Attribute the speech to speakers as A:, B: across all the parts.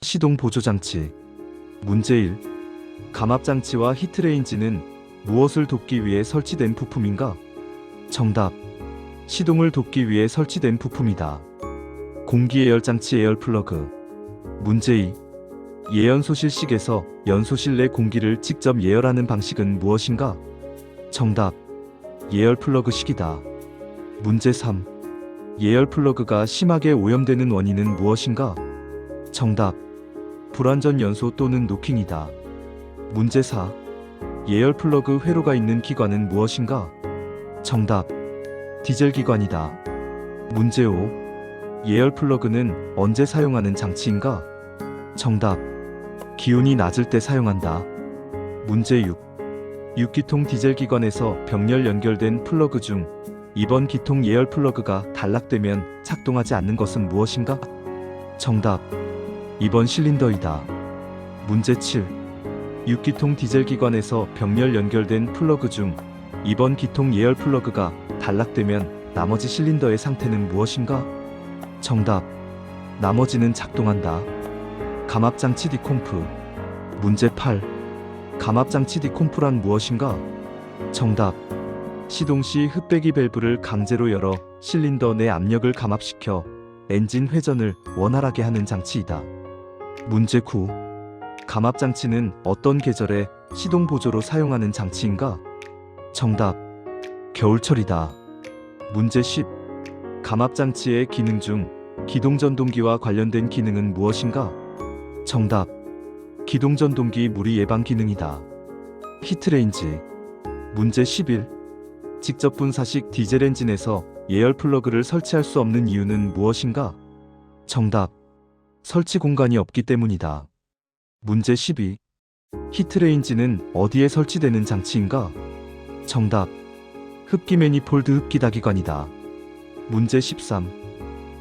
A: 시동 보조장치. 문제 1. 감압장치와 히트레인지는 무엇을 돕기 위해 설치된 부품인가? 정답. 시동을 돕기 위해 설치된 부품이다. 공기예열장치 에어플러그. 문제 2. 예연소실식에서 연소실 내 공기를 직접 예열하는 방식은 무엇인가? 정답. 예열플러그식이다. 문제 3. 예열플러그가 심하게 오염되는 원인은 무엇인가? 정답. 불완전 연소 또는 노킹이다. 문제 4. 예열플러그 회로가 있는 기관은 무엇인가? 정답. 디젤 기관이다. 문제 5. 예열플러그는 언제 사용하는 장치인가? 정답. 기온이 낮을 때 사용한다. 문제 6. 6기통 디젤 기관에서 병렬 연결된 플러그 중 2번 기통 예열 플러그가 단락되면 작동하지 않는 것은 무엇인가? 정답. 2번 실린더이다. 문제 7. 6기통 디젤 기관에서 병렬 연결된 플러그 중 2번 기통 예열 플러그가 단락되면 나머지 실린더의 상태는 무엇인가? 정답. 나머지는 작동한다. 감압장치 디콤프. 문제 8. 감압장치 디콤프란 무엇인가? 정답. 시동 시 흡배기 밸브를 강제로 열어 실린더 내 압력을 감압시켜 엔진 회전을 원활하게 하는 장치이다. 문제 9. 감압장치는 어떤 계절에 시동 보조로 사용하는 장치인가? 정답. 겨울철이다. 문제 10. 감압장치의 기능 중 기동전동기와 관련된 기능은 무엇인가? 정답. 기동전동기 무리 예방 기능이다. 히트레인지. 문제 11. 직접 분사식 디젤 엔진에서 예열 플러그를 설치할 수 없는 이유는 무엇인가? 정답. 설치 공간이 없기 때문이다. 문제 12. 히트레인지는 어디에 설치되는 장치인가? 정답. 흡기 매니폴드 흡기다기관이다. 문제 13.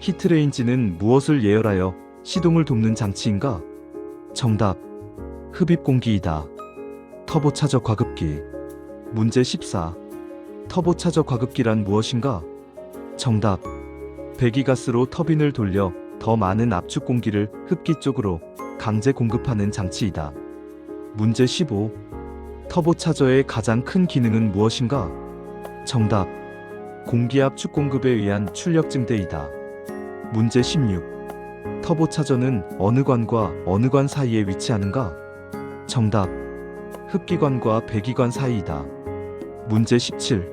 A: 히트레인지는 무엇을 예열하여 시동을 돕는 장치인가? 정답. 흡입공기이다. 터보차저 과급기. 문제 14. 터보차저 과급기란 무엇인가? 정답. 배기가스로 터빈을 돌려 더 많은 압축 공기를 흡기 쪽으로 강제 공급하는 장치이다. 문제 15. 터보차저의 가장 큰 기능은 무엇인가? 정답. 공기압축 공급에 의한 출력 증대이다. 문제 16. 터보차저는 어느 관과 어느 관 사이에 위치하는가? 정답. 흡기관과 배기관 사이이다. 문제 17.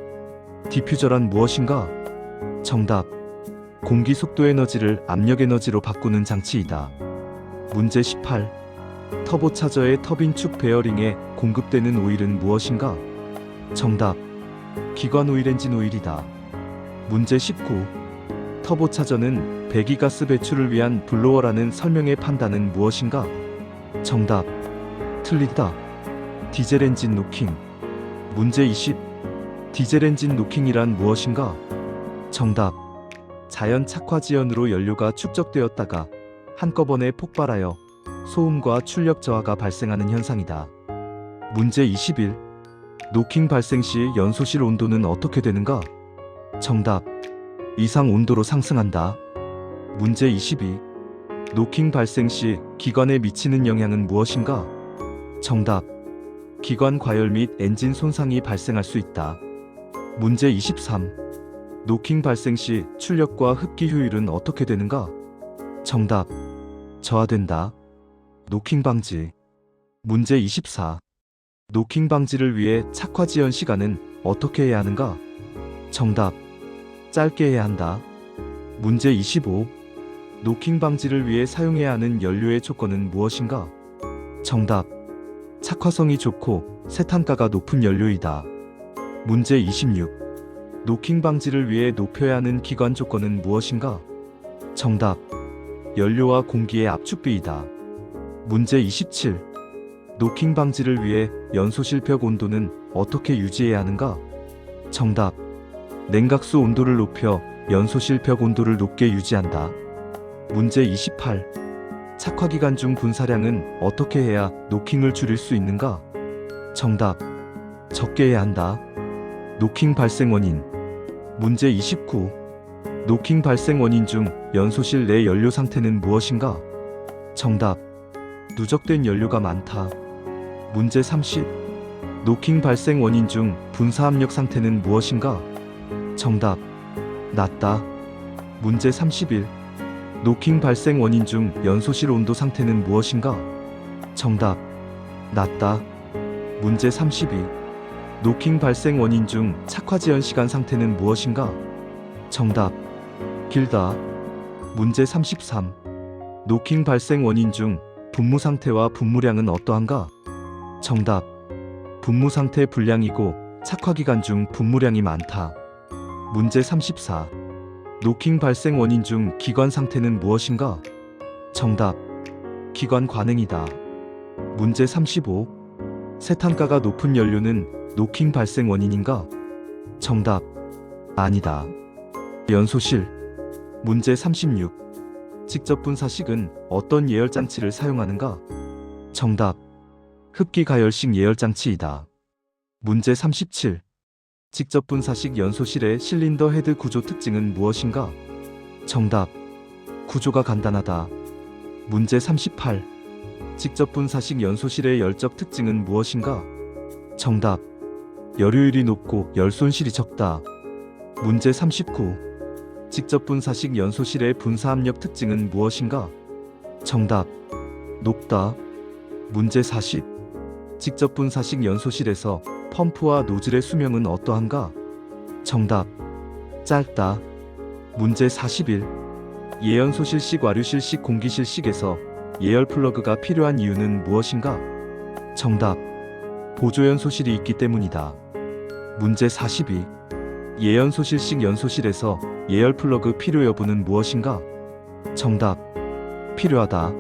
A: 디퓨저란 무엇인가? 정답. 공기 속도 에너지를 압력 에너지로 바꾸는 장치이다. 문제 18. 터보차저의 터빈 축 베어링에 공급되는 오일은 무엇인가? 정답. 기관 오일 엔진 오일이다. 문제 19. 터보차저는 배기가스 배출을 위한 블로어라는 설명의 판단은 무엇인가? 정답. 틀리다. 디젤 엔진 노킹. 문제 20. 디젤 엔진 노킹이란 무엇인가? 정답. 자연 착화지연으로 연료가 축적되었다가 한꺼번에 폭발하여 소음과 출력 저하가 발생하는 현상이다. 문제 21. 노킹 발생 시 연소실 온도는 어떻게 되는가? 정답. 이상 온도로 상승한다. 문제 22. 노킹 발생 시 기관에 미치는 영향은 무엇인가? 정답. 기관 과열 및 엔진 손상이 발생할 수 있다. 문제 23. 노킹 발생 시 출력과 흡기 효율은 어떻게 되는가? 정답. 저하된다. 노킹 방지. 문제 24. 노킹 방지를 위해 착화 지연 시간은 어떻게 해야 하는가? 정답. 짧게 해야 한다. 문제 25. 노킹 방지를 위해 사용해야 하는 연료의 조건은 무엇인가? 정답. 착화성이 좋고 세탄가가 높은 연료이다. 문제 26. 노킹 방지를 위해 높여야 하는 기관 조건은 무엇인가? 정답. 연료와 공기의 압축비이다. 문제 27. 노킹 방지를 위해 연소실 벽 온도는 어떻게 유지해야 하는가? 정답. 냉각수 온도를 높여 연소실 벽 온도를 높게 유지한다. 문제 28. 착화기간 중 분사량은 어떻게 해야 노킹을 줄일 수 있는가? 정답. 적게 해야 한다. 노킹 발생 원인. 문제 29. 노킹 발생 원인 중 연소실 내 연료 상태는 무엇인가? 정답. 누적된 연료가 많다. 문제 30. 노킹 발생 원인 중 분사압력 상태는 무엇인가? 정답. 낮다. 문제 31. 노킹 발생 원인 중 연소실 온도 상태는 무엇인가? 정답. 낮다. 문제 32. 노킹 발생 원인 중 착화지연 시간 상태는 무엇인가? 정답. 길다. 문제 33. 노킹 발생 원인 중 분무 상태와 분무량은 어떠한가? 정답. 분무 상태 불량이고 착화 기간 중 분무량이 많다. 문제 34. 노킹 발생 원인 중 기관 상태는 무엇인가? 정답. 기관 관행이다. 문제 35. 세탄가가 높은 연료는 노킹 발생 원인인가? 정답. 아니다. 연소실. 문제 36. 직접 분사식은 어떤 예열장치를 사용하는가? 정답. 흡기 가열식 예열장치이다. 문제 37. 직접 분사식 연소실의 실린더 헤드 구조 특징은 무엇인가? 정답. 구조가 간단하다. 문제 38. 직접 분사식 연소실의 열적 특징은 무엇인가? 정답. 열효율이 높고 열 손실이 적다. 문제 39. 직접 분사식 연소실의 분사압력 특징은 무엇인가? 정답. 높다. 문제 40. 직접 분사식 연소실에서 펌프와 노즐의 수명은 어떠한가? 정답. 짧다. 문제 41. 예연소실식 와류실식 공기실식에서 예열 플러그가 필요한 이유는 무엇인가? 정답. 보조연소실이 있기 때문이다. 문제 42. 예연소실식 연소실에서 예열 플러그 필요 여부는 무엇인가? 정답. 필요하다.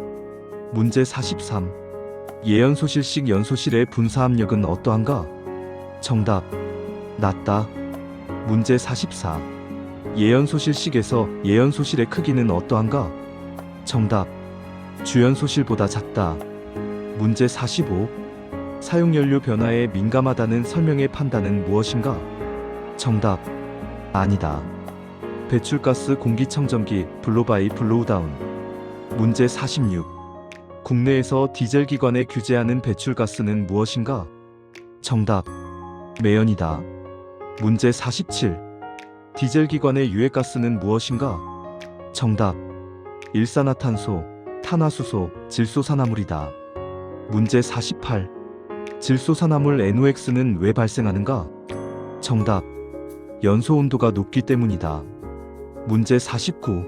A: 문제 43. 예연소실식 연소실의 분사압력은 어떠한가? 정답. 낮다. 문제 44. 예연소실식에서 예연소실의 크기는 어떠한가? 정답. 주연소실보다 작다. 문제 45. 사용연료 변화에 민감하다는 설명의 판단은 무엇인가? 정답. 아니다. 배출가스 공기청정기 블로바이 블로우다운. 문제 46. 국내에서 디젤 기관에 규제하는 배출가스는 무엇인가? 정답. 매연이다. 문제 47. 디젤 기관의 유해가스는 무엇인가? 정답. 일산화탄소, 탄화수소, 질소산화물이다. 문제 48. 질소산화물 NOx는 왜 발생하는가? 정답. 연소 온도가 높기 때문이다. 문제 49.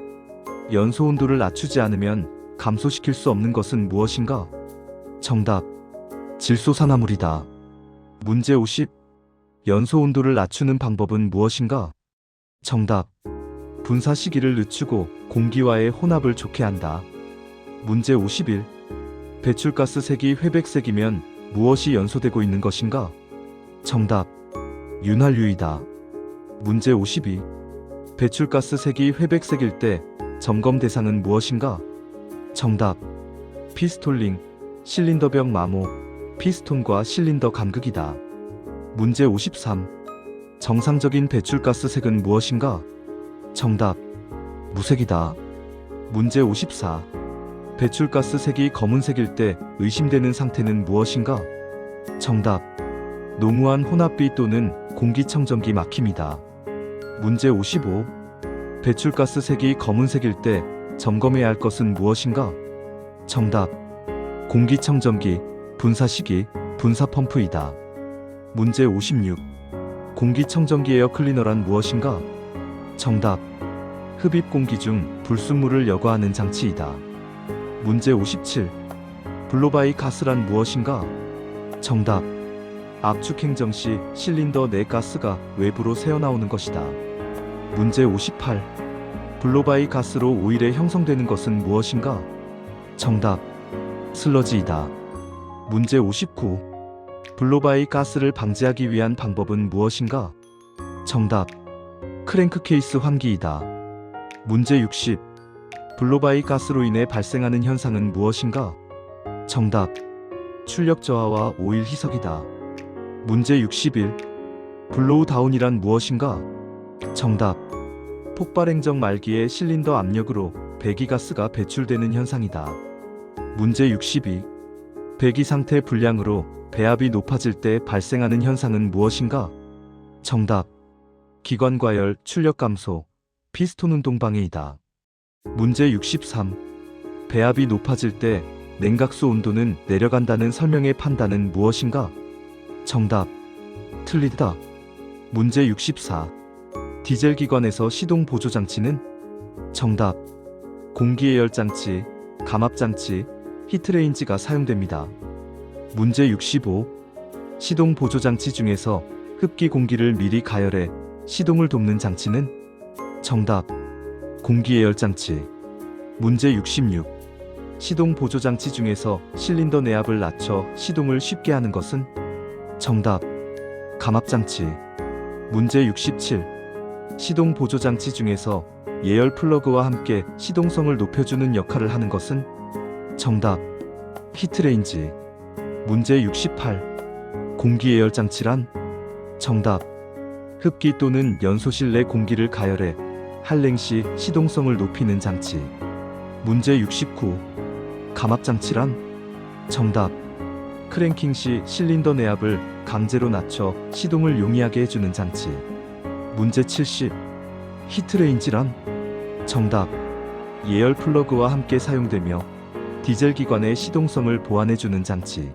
A: 연소 온도를 낮추지 않으면 감소시킬 수 없는 것은 무엇인가? 정답. 질소산화물이다. 문제 50. 연소 온도를 낮추는 방법은 무엇인가? 정답. 분사 시기를 늦추고 공기와의 혼합을 좋게 한다. 문제 51. 배출가스 색이 회백색이면 무엇이 연소되고 있는 것인가? 정답. 윤활유이다. 문제 52. 배출가스 색이 회백색일 때 점검 대상은 무엇인가? 정답. 피스톨링, 실린더벽 마모, 피스톤과 실린더 감극이다. 문제 53. 정상적인 배출가스 색은 무엇인가? 정답. 무색이다. 문제 54. 배출가스 색이 검은색일 때 의심되는 상태는 무엇인가? 정답. 농후한 혼합비 또는 공기청정기 막힘이다. 문제 55. 배출가스 색이 검은색일 때 점검해야 할 것은 무엇인가? 정답. 공기청정기, 분사시기, 분사펌프이다. 문제 56. 공기청정기 에어클리너란 무엇인가? 정답. 흡입 공기 중 불순물을 여과하는 장치이다. 문제 57. 블로바이 가스란 무엇인가? 정답. 압축 행정 시 실린더 내 가스가 외부로 새어나오는 것이다. 문제 58. 블로바이 가스로 오일에 형성되는 것은 무엇인가? 정답. 슬러지이다. 문제 59. 블로바이 가스를 방지하기 위한 방법은 무엇인가? 정답. 크랭크 케이스 환기이다. 문제 60. 블로바이 가스로 인해 발생하는 현상은 무엇인가? 정답. 출력 저하와 오일 희석이다. 문제 61. 블로우 다운이란 무엇인가? 정답. 폭발 행정 말기에 실린더 압력으로 배기가스가 배출되는 현상이다. 문제 62. 배기 상태 불량으로 배압이 높아질 때 발생하는 현상은 무엇인가? 정답. 기관과열, 출력 감소, 피스톤 운동 방해이다. 문제 63. 배압이 높아질 때 냉각수 온도는 내려간다는 설명의 판단은 무엇인가? 정답. 틀리다. 문제 64. 디젤 기관에서 시동 보조 장치는? 정답. 공기예열 장치, 감압 장치, 히트레인지가 사용됩니다. 문제 65. 시동 보조 장치 중에서 흡기 공기를 미리 가열해 시동을 돕는 장치는? 정답. 공기예열 장치. 문제 66. 시동 보조 장치 중에서 실린더 내압을 낮춰 시동을 쉽게 하는 것은? 정답. 감압 장치. 문제 67. 시동 보조 장치 중에서 예열 플러그와 함께 시동성을 높여주는 역할을 하는 것은? 정답. 히트레인지. 문제 68. 공기예열 장치란? 정답. 흡기 또는 연소실 내 공기를 가열해 할랭 시 시동성을 높이는 장치. 문제 69. 감압 장치란? 정답. 크랭킹 시 실린더 내압을 강제로 낮춰 시동을 용이하게 해주는 장치. 문제 70. 히트레인지란? 정답. 예열 플러그와 함께 사용되며 디젤 기관의 시동성을 보완해주는 장치.